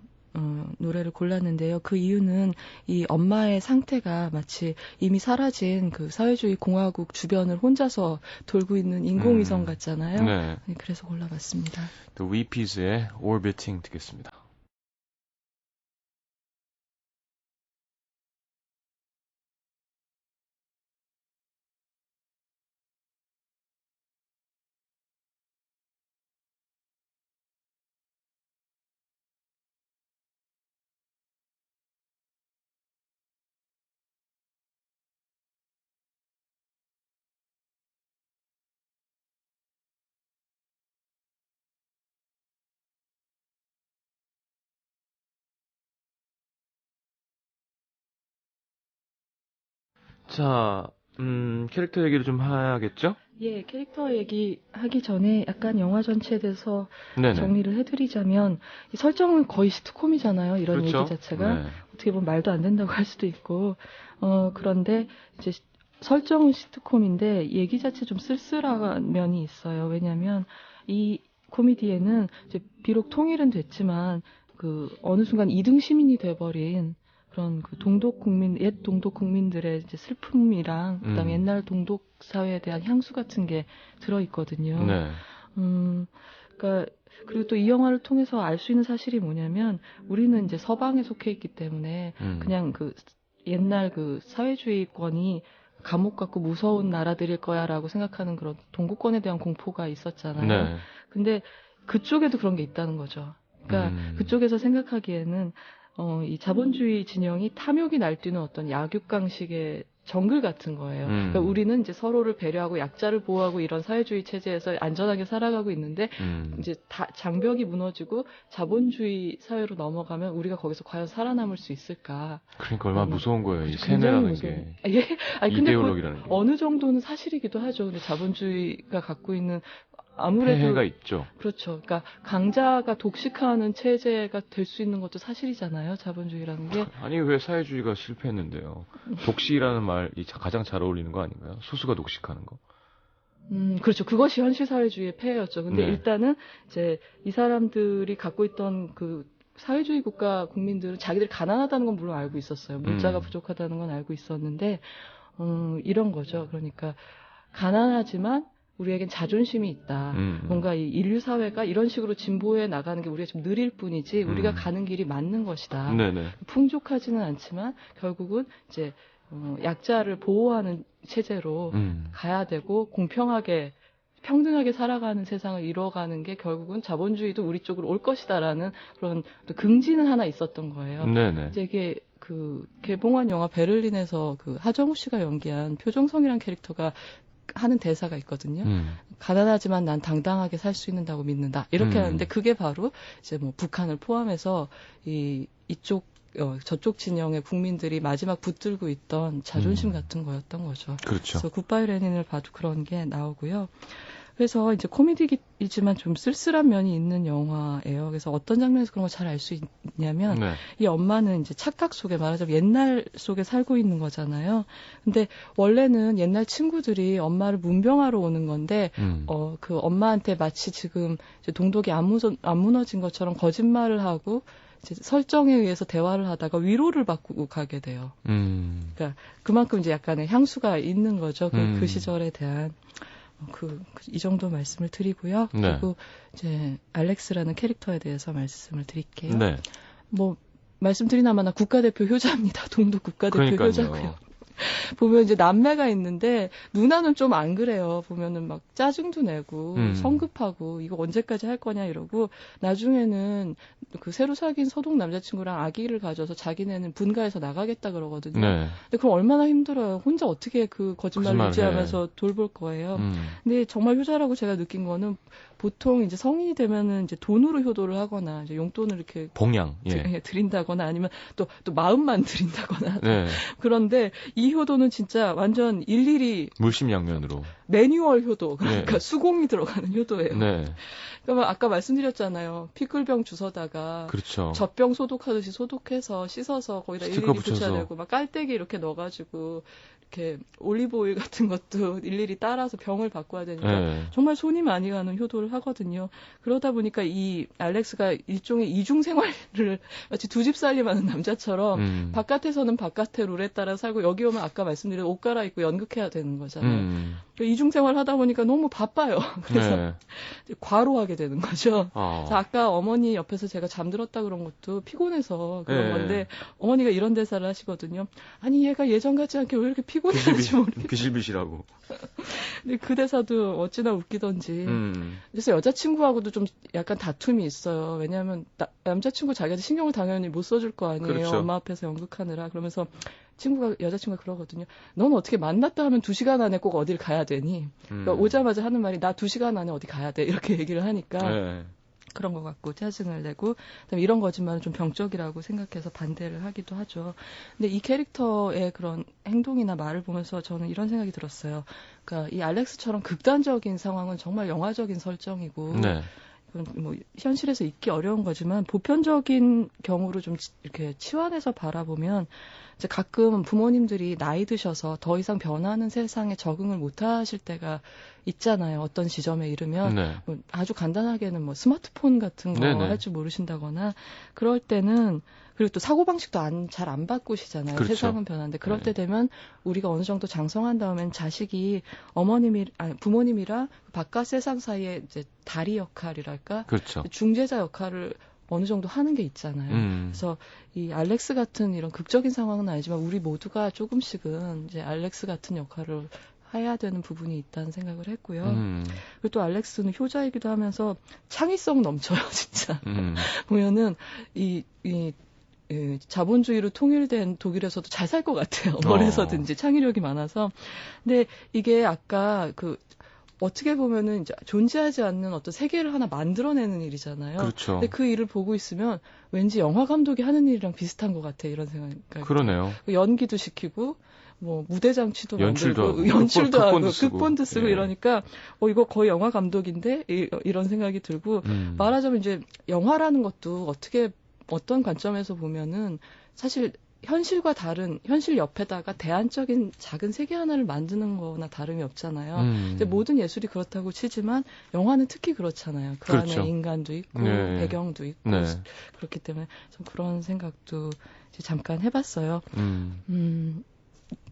노래를 골랐는데요. 그 이유는 이 엄마의 상태가 마치 이미 사라진 그 사회주의 공화국 주변을 혼자서 돌고 있는 인공위성 같잖아요. 그래서 골라봤습니다. The Weepies의 Orbiting 듣겠습니다. 자, 캐릭터 얘기를 좀 해야겠죠? 예, 캐릭터 얘기하기 전에 약간 영화 전체에 대해서 네네. 정리를 해드리자면, 이 설정은 거의 시트콤이잖아요. 이런 그렇죠? 얘기 자체가. 네. 어떻게 보면 말도 안 된다고 할 수도 있고, 그런데 이제 설정은 시트콤인데 얘기 자체 좀 쓸쓸한 면이 있어요. 왜냐하면 이 코미디에는 이제 비록 통일은 됐지만 그 어느 순간 2등 시민이 돼버린 그런 그 옛 동독 국민들의 이제 슬픔이랑 그다음에 옛날 동독 사회에 대한 향수 같은 게 들어있거든요. 네. 그러니까 그리고 또 이 영화를 통해서 알 수 있는 사실이 뭐냐면 우리는 이제 서방에 속해 있기 때문에 그냥 그 옛날 그 사회주의권이 감옥 같고 무서운 나라들일 거야라고 생각하는 그런 동구권에 대한 공포가 있었잖아요. 네. 근데 그쪽에도 그런 게 있다는 거죠. 그러니까 그쪽에서 생각하기에는 이 자본주의 진영이 탐욕이 날뛰는 어떤 약육강식의 정글 같은 거예요. 그러니까 우리는 이제 서로를 배려하고 약자를 보호하고 이런 사회주의 체제에서 안전하게 살아가고 있는데 이제 장벽이 무너지고 자본주의 사회로 넘어가면 우리가 거기서 과연 살아남을 수 있을까? 그러니까 얼마나 무서운 거예요. 이 세뇌라는 게. 예. 아니, 근데 이데올로기라는 게. 어느 정도는 사실이기도 하죠. 근데 자본주의가 갖고 있는 아무래도 폐해가 있죠. 그렇죠. 그러니까 강자가 독식하는 체제가 될 수 있는 것도 사실이잖아요. 자본주의라는 게. 아니 왜 사회주의가 실패했는데요. 독시라는 말이 가장 잘 어울리는 거 아닌가요? 소수가 독식하는 거. 그렇죠. 그것이 현실 사회주의의 폐해였죠. 근데 네. 일단은 이제 이 사람들이 갖고 있던 그 사회주의 국가 국민들은 자기들이 가난하다는 건 물론 알고 있었어요. 물자가 부족하다는 건 알고 있었는데 이런 거죠. 그러니까 가난하지만 우리에겐 자존심이 있다. 뭔가 이 인류 사회가 이런 식으로 진보해 나가는 게 우리가 좀 느릴 뿐이지 우리가 가는 길이 맞는 것이다. 네네. 풍족하지는 않지만 결국은 이제 약자를 보호하는 체제로 가야 되고 공평하게 평등하게 살아가는 세상을 이뤄가는 게 결국은 자본주의도 우리 쪽으로 올 것이다라는 그런 또 긍지는 하나 있었던 거예요. 네네. 이제 이게 그 개봉한 영화 베를린에서 그 하정우 씨가 연기한 표정성이란 캐릭터가 하는 대사가 있거든요. 가난하지만 난 당당하게 살 수 있는다고 믿는다. 이렇게 하는데 그게 바로 이제 뭐 북한을 포함해서 이쪽 저쪽 진영의 국민들이 마지막 붙들고 있던 자존심 같은 거였던 거죠. 그렇죠. 그래서 굿바이 레닌을 봐도 그런 게 나오고요. 그래서 이제 코미디이지만 좀 쓸쓸한 면이 있는 영화예요. 그래서 어떤 장면에서 그런 걸 잘 알 수 있냐면 네. 이 엄마는 이제 착각 속에 말하자면 옛날 속에 살고 있는 거잖아요. 근데 원래는 옛날 친구들이 엄마를 문병하러 오는 건데 그 엄마한테 마치 지금 이제 동독이 안 무너진 것처럼 거짓말을 하고 이제 설정에 의해서 대화를 하다가 위로를 받고 가게 돼요. 그러니까 그만큼 이제 약간의 향수가 있는 거죠. 그 시절에 대한. 이 정도 말씀을 드리고요. 네. 그리고 이제 알렉스라는 캐릭터에 대해서 말씀을 드릴게요. 네. 뭐 말씀드리나마나 국가대표 효자입니다. 동독 국가대표 그러니까요. 효자고요. 보면 이제 남매가 있는데 누나는 좀 안 그래요. 보면은 막 짜증도 내고 성급하고 이거 언제까지 할 거냐 이러고 나중에는 그 새로 사귄 서동 남자친구랑 아기를 가져서 자기네는 분가해서 나가겠다 그러거든요. 네. 근데 그럼 얼마나 힘들어요. 혼자 어떻게 그 거짓말을 유지하면서 돌볼 거예요. 근데 정말 효자라고 제가 느낀 거는 보통 이제 성인이 되면은 이제 돈으로 효도를 하거나 이제 용돈을 이렇게 봉양 드린다거나 아니면 또 마음만 드린다거나 네. 그런데 이 효도는 진짜 완전 일일이 물심양면으로 매뉴얼 효도 그러니까 네. 수공이 들어가는 효도예요. 네. 그러면 아까 말씀드렸잖아요. 피클병 주워다가 그렇죠. 젖병 소독하듯이 소독해서 씻어서 거기다 일일이 붙여야 되고 막 깔때기 이렇게 넣어가지고 이렇게 올리브 오일 같은 것도 일일이 따라서 병을 바꿔야 되니까 네. 정말 손이 많이 가는 효도를 하거든요. 그러다 보니까 이 알렉스가 일종의 이중 생활을 마치 두 집 살림하는 남자처럼 바깥에서는 바깥의 룰에 따라 살고 여기 오면 아까 말씀드린 옷 갈아입고 연극해야 되는 거잖아요. 이중 생활 하다 보니까 너무 바빠요. 그래서 네. 과로하게 되는 거죠. 그래서 아까 어머니 옆에서 제가 잠들었다 그런 것도 피곤해서 그런 네. 건데 어머니가 이런 대사를 하시거든요. 아니 얘가 예전 같지 않게 왜 이렇게 피곤해하는지 모르겠어. 비실비실하고. 근데 그 대사도 어찌나 웃기던지. 그래서 여자친구하고도 좀 약간 다툼이 있어요. 왜냐하면 남자친구 자기한테 신경을 당연히 못 써줄 거 아니에요. 그렇죠. 엄마 앞에서 연극하느라. 그러면서 여자친구가 그러거든요. 넌 어떻게 만났다 하면 2시간 안에 꼭 어딜 가야 되니? 그러니까 오자마자 하는 말이 나 2시간 안에 어디 가야 돼. 이렇게 얘기를 하니까. 네. 그런 것 같고 짜증을 내고 그다음에 이런 거짓말은 좀 병적이라고 생각해서 반대를 하기도 하죠. 근데 이 캐릭터의 그런 행동이나 말을 보면서 저는 이런 생각이 들었어요. 그러니까 이 알렉스처럼 극단적인 상황은 정말 영화적인 설정이고 네. 뭐 현실에서 있기 어려운 거지만 보편적인 경우로 좀 이렇게 치환해서 바라보면 이제 가끔 부모님들이 나이 드셔서 더 이상 변하는 세상에 적응을 못 하실 때가 있잖아요. 어떤 지점에 이르면 네. 뭐 아주 간단하게는 뭐 스마트폰 같은 거 할 줄 모르신다거나 그럴 때는 그리고 또 사고방식도 잘 안 바꾸시잖아요. 그렇죠. 세상은 변하는데 그럴 때 되면 우리가 어느 정도 장성한 다음엔 자식이 부모님이랑 바깥 세상 사이에 이제 다리 역할이랄까? 그렇죠. 중재자 역할을 어느 정도 하는 게 있잖아요. 그래서 이 알렉스 같은 이런 극적인 상황은 아니지만 우리 모두가 조금씩은 이제 알렉스 같은 역할을 해야 되는 부분이 있다는 생각을 했고요. 그리고 또 알렉스는 효자이기도 하면서 창의성 넘쳐요, 진짜. 보면은 자본주의로 통일된 독일에서도 잘 살 것 같아요. 뭘 해서든지 창의력이 많아서. 근데 이게 아까 어떻게 보면은 이제 존재하지 않는 어떤 세계를 하나 만들어내는 일이잖아요. 그렇죠. 근데 그 일을 보고 있으면 왠지 영화 감독이 하는 일이랑 비슷한 것 같아 이런 생각이. 그러네요. 연기도 시키고 뭐 무대 장치도 연출도 만들고 하고, 연출도 극본도 하고 쓰고. 극본도 쓰고 이러니까 이거 거의 영화 감독인데 이런 생각이 들고 말하자면 이제 영화라는 것도 어떤 관점에서 보면은 사실 현실과 다른 현실 옆에다가 대안적인 작은 세계 하나를 만드는 거나 다름이 없잖아요. 이제 모든 예술이 그렇다고 치지만 영화는 특히 그렇잖아요. 그 그렇죠. 안에 인간도 있고 네. 배경도 있고 그렇기 때문에 좀 그런 생각도 이제 잠깐 해봤어요.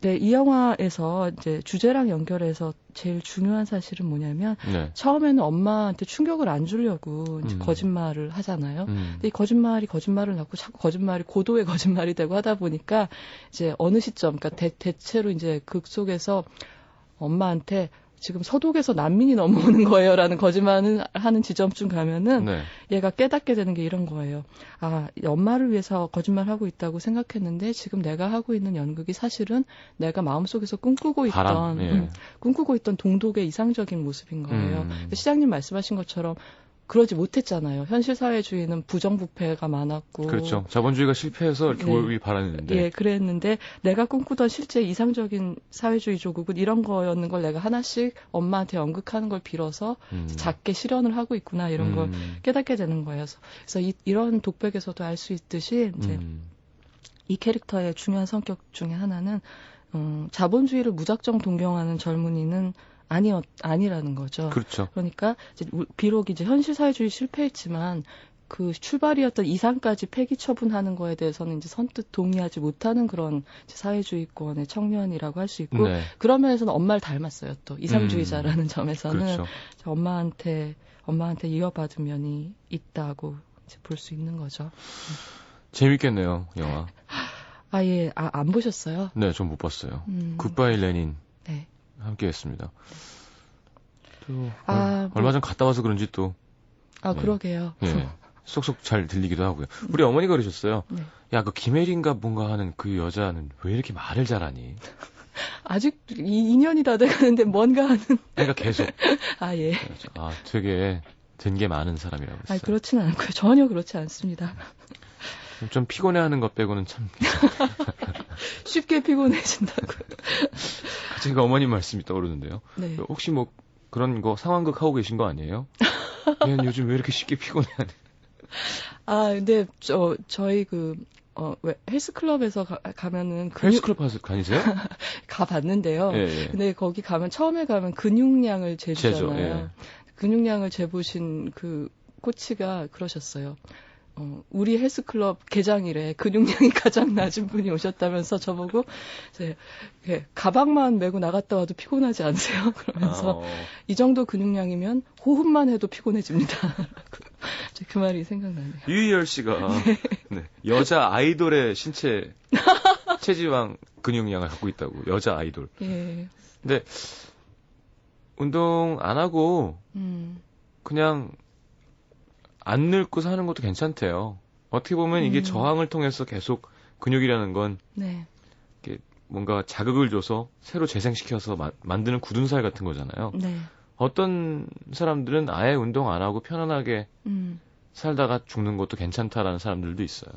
네, 이 영화에서 이제 주제랑 연결해서 제일 중요한 사실은 뭐냐면 처음에는 엄마한테 충격을 안 주려고 이제 거짓말을 하잖아요. 근데 이 거짓말을 낳고 자꾸 거짓말이 고도의 거짓말이 되고 하다 보니까 이제 어느 시점, 그러니까 대체로 이제 극 속에서 엄마한테 지금 서독에서 난민이 넘어오는 거예요라는 거짓말을 하는 지점쯤 가면은 얘가 깨닫게 되는 게 이런 거예요. 아, 엄마를 위해서 거짓말하고 있다고 생각했는데 지금 내가 하고 있는 연극이 사실은 내가 마음속에서 꿈꾸고 있던 동독의 이상적인 모습인 거예요. 시장님 말씀하신 것처럼 그러지 못했잖아요. 현실 사회주의는 부정부패가 많았고. 그렇죠. 자본주의가 실패해서 이렇게 오길 바랐는데. 예, 그랬는데 내가 꿈꾸던 실제 이상적인 사회주의 조국은 이런 거였는 걸 내가 하나씩 엄마한테 연극하는 걸 빌어서 작게 실현을 하고 있구나 이런 걸 깨닫게 되는 거예요. 그래서 이런 독백에서도 알 수 있듯이 이제 이 캐릭터의 중요한 성격 중에 하나는 자본주의를 무작정 동경하는 젊은이는 아니라는 거죠. 그렇죠. 그러니까 이제 비록 이제 현실 사회주의 실패했지만 그 출발이었던 이상까지 폐기 처분하는 거에 대해서는 이제 선뜻 동의하지 못하는 그런 이제 사회주의권의 청년이라고 할 수 있고 그런 면에서는 엄마를 닮았어요. 또 이상주의자라는 점에서는 그렇죠. 엄마한테 이어받은 면이 있다고 이제 볼 수 있는 거죠. 재밌겠네요, 영화. 안 보셨어요? 네, 전 못 봤어요. 굿바이 레닌. 네. 함께했습니다. 또 얼마 전 갔다 와서 그런지 또 그러게요. 예, 쏙쏙 잘 들리기도 하고요. 우리 어머니가 그러셨어요. 야, 그 김혜린가 뭔가 하는 그 여자는 왜 이렇게 말을 잘하니? 아직 2년이 다 돼가는데 뭔가 하는. 그러니까 계속. 예. 되게 된 게 많은 사람이라고 했어요. 그렇지는 않고요. 전혀 그렇지 않습니다. 좀 피곤해하는 것 빼고는 참 쉽게 피곤해진다고. 갑자기 어머님 말씀이 떠오르는데요. 네. 혹시 뭐 그런 거 상황극 하고 계신 거 아니에요? 얘는 요즘 왜 이렇게 쉽게 피곤해하는? 근데 저희 왜 헬스클럽에서 가면은 헬스클럽 다니세요? 가봤는데요. 근데 거기 처음에 가면 근육량을 재주잖아요. 근육량을 재보신 그 코치가 그러셨어요. 우리 헬스클럽 개장일에 근육량이 가장 낮은 분이 오셨다면서 저보고 가방만 메고 나갔다 와도 피곤하지 않으세요? 그러면서 이 정도 근육량이면 호흡만 해도 피곤해집니다. 그 말이 생각나네요. 유희열 씨가 여자 아이돌의 신체 체지방 근육량을 갖고 있다고. 여자 아이돌. 예. 근데 운동 안 하고 그냥 안 늙고 사는 것도 괜찮대요. 어떻게 보면 이게 저항을 통해서 계속 근육이라는 건 이게 뭔가 자극을 줘서 새로 재생시켜서 만드는 굳은 살 같은 거잖아요. 어떤 사람들은 아예 운동 안 하고 편안하게 살다가 죽는 것도 괜찮다라는 사람들도 있어요.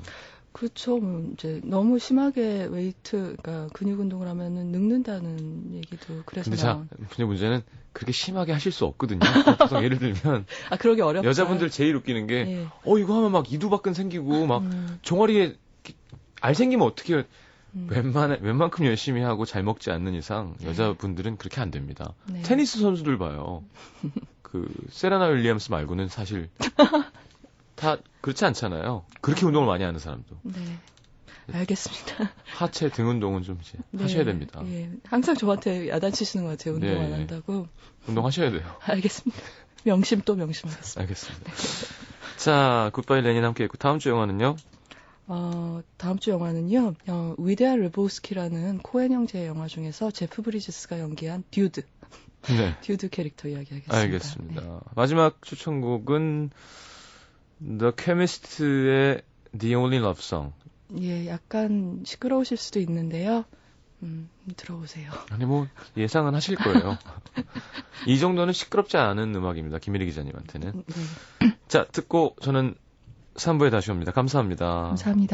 그렇죠. 이제 너무 심하게 그러니까 근육 운동을 하면은 늙는다는 얘기도 그래서. 근데 문제는 그렇게 심하게 하실 수 없거든요. 예를 들면. 그러기 어렵다. 여자분들 제일 웃기는 게, 예. 이거 하면 막 이두박근 생기고, 막 종아리에 알 생기면 어떻게 해요? 웬만큼 열심히 하고 잘 먹지 않는 이상 여자분들은 그렇게 안 됩니다. 네. 테니스 선수들 봐요. 세레나 윌리엄스 말고는 사실 다 그렇지 않잖아요. 그렇게 운동을 많이 하는 사람도. 네. 알겠습니다. 하체 등 운동은 좀 이제 하셔야 됩니다. 예. 항상 저한테 야단치시는 것 같아요. 운동 안 한다고. 운동하셔야 돼요. 알겠습니다. 명심 또 명심하겠습니다. 알겠습니다. 자, 굿바이 레닌 함께 했고 다음 주 영화는요? 다음 주 영화는요. 위대한 르보스키라는 코엔 형제의 영화 중에서 제프 브리지스가 연기한 듀드. 네. 듀드 캐릭터 이야기하겠습니다. 알겠습니다. 네. 마지막 추천곡은 The Chemist의 The Only Love Song. 예, 약간 시끄러우실 수도 있는데요. 들어보세요. 아니 예상은 하실 거예요. 이 정도는 시끄럽지 않은 음악입니다. 김일희 기자님한테는. 네. 자, 듣고 저는 3부에 다시 옵니다. 감사합니다. 감사합니다.